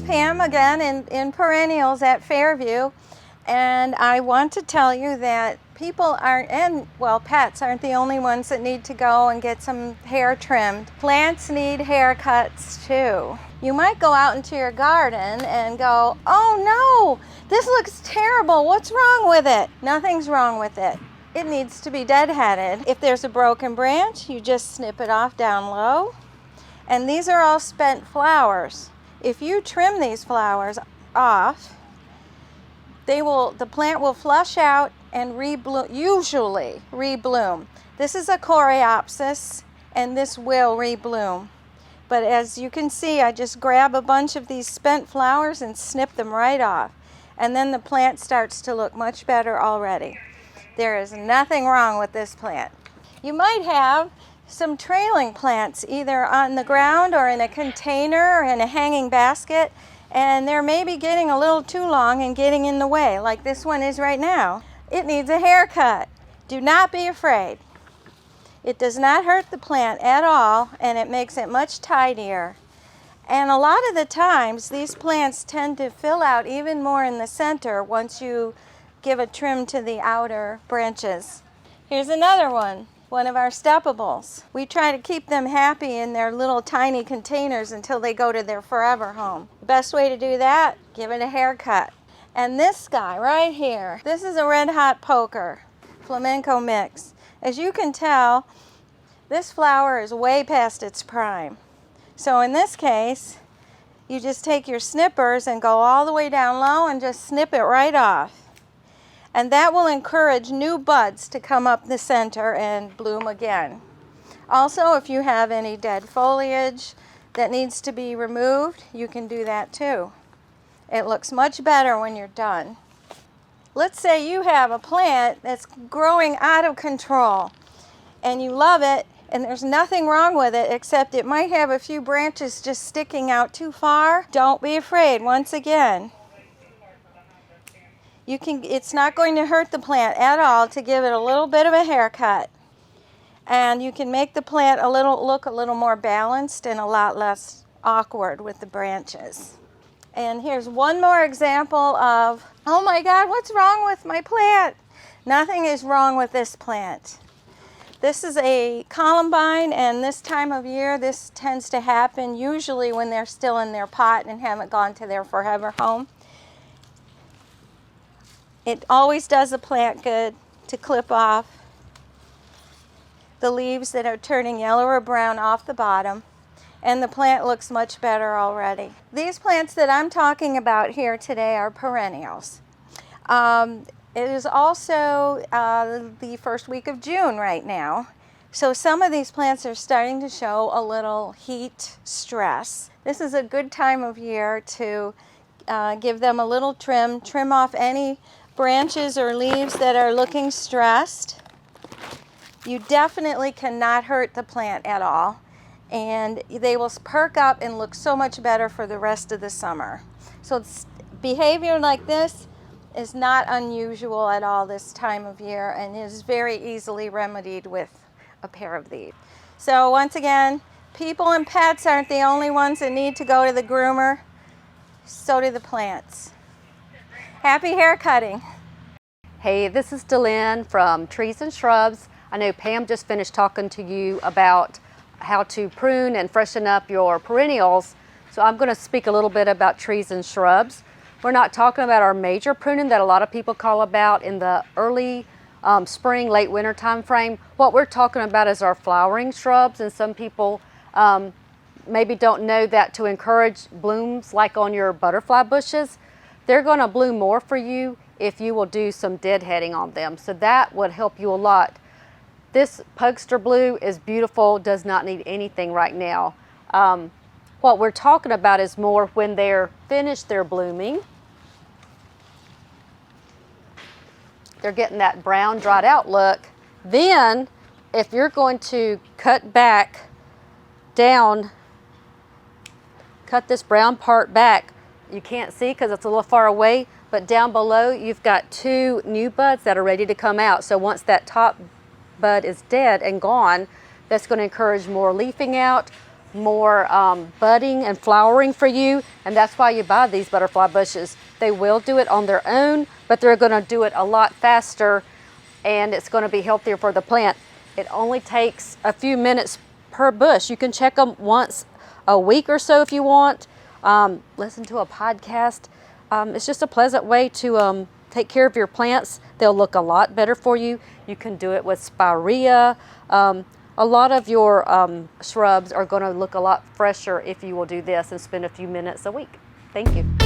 Pam again in Perennials at Fairview, and I want to tell you that people aren't, and well, pets aren't the only ones that need to go and get some hair trimmed. Plants need haircuts too. You might go out into your garden and go, oh no, this looks terrible, what's wrong with it? Nothing's wrong with it. It needs to be deadheaded. If there's a broken branch, you just snip it off down low. And these are all spent flowers. If you trim these flowers off, the plant will flush out and usually rebloom. This is a Choreopsis, and this will rebloom. But as you can see, I just grab a bunch of these spent flowers and snip them right off. And then the plant starts to look much better already. There is nothing wrong with this plant. You might have some trailing plants either on the ground or in a container or in a hanging basket, and they're maybe getting a little too long and getting in the way, like this one is right now. It needs a haircut. Do not be afraid. It does not hurt the plant at all, and it makes it much tidier. And a lot of the times these plants tend to fill out even more in the center once you give a trim to the outer branches. Here's another one of our steppables. We try to keep them happy in their little tiny containers until they go to their forever home. The best way to do that, give it a haircut. And this guy right here, this is a red hot poker flamenco mix. As you can tell, this flower is way past its prime. So in this case, you just take your snippers and go all the way down low and just snip it right off. And that will encourage new buds to come up the center and bloom again. Also, if you have any dead foliage that needs to be removed, you can do that too. It looks much better when you're done. Let's say you have a plant that's growing out of control and you love it and there's nothing wrong with it except it might have a few branches just sticking out too far. Don't be afraid. Once again, it's not going to hurt the plant at all to give it a little bit of a haircut. And you can make the plant look a little more balanced and a lot less awkward with the branches. And here's one more example of, oh my God, what's wrong with my plant? Nothing is wrong with this plant. This is a columbine, and this time of year this tends to happen usually when they're still in their pot and haven't gone to their forever home. It always does the plant good to clip off the leaves that are turning yellow or brown off the bottom, and the plant looks much better already. These plants that I'm talking about here today are perennials. It is also the first week of June right now, so some of these plants are starting to show a little heat stress. This is a good time of year to give them a little trim off any branches or leaves that are looking stressed. You definitely cannot hurt the plant at all, and they will perk up and look so much better for the rest of the summer. So behavior like this is not unusual at all this time of year and is very easily remedied with a pair of these. So once again, people and pets aren't the only ones that need to go to the groomer. So do the plants. Happy hair cutting. Hey, this is Delynn from Trees and Shrubs. I know Pam just finished talking to you about how to prune and freshen up your perennials. So I'm going to speak a little bit about trees and shrubs. We're not talking about our major pruning that a lot of people call about in the early spring, late winter time frame. What we're talking about is our flowering shrubs, and some people maybe don't know that to encourage blooms like on your butterfly bushes, they're going to bloom more for you if you will do some deadheading on them. So that would help you a lot. This Pugster Blue is beautiful, does not need anything right now. What we're talking about is more when they're finished their blooming. They're getting that brown dried out look. Then if you're going to cut back down, cut this brown part back, you can't see because it's a little far away, but down below you've got two new buds that are ready to come out. So once that top bud is dead and gone, that's going to encourage more leafing out, more budding and flowering for you, and that's why you buy these butterfly bushes. They will do it on their own, but they're going to do it a lot faster, and it's going to be healthier for the plant. It only takes a few minutes per bush. You can check them once a week or so if you want. Listen to a podcast. It's just a pleasant way to take care of your plants. They'll look a lot better for you. You can do it with spirea. A lot of your shrubs are going to look a lot fresher if you will do this and spend a few minutes a week. Thank you.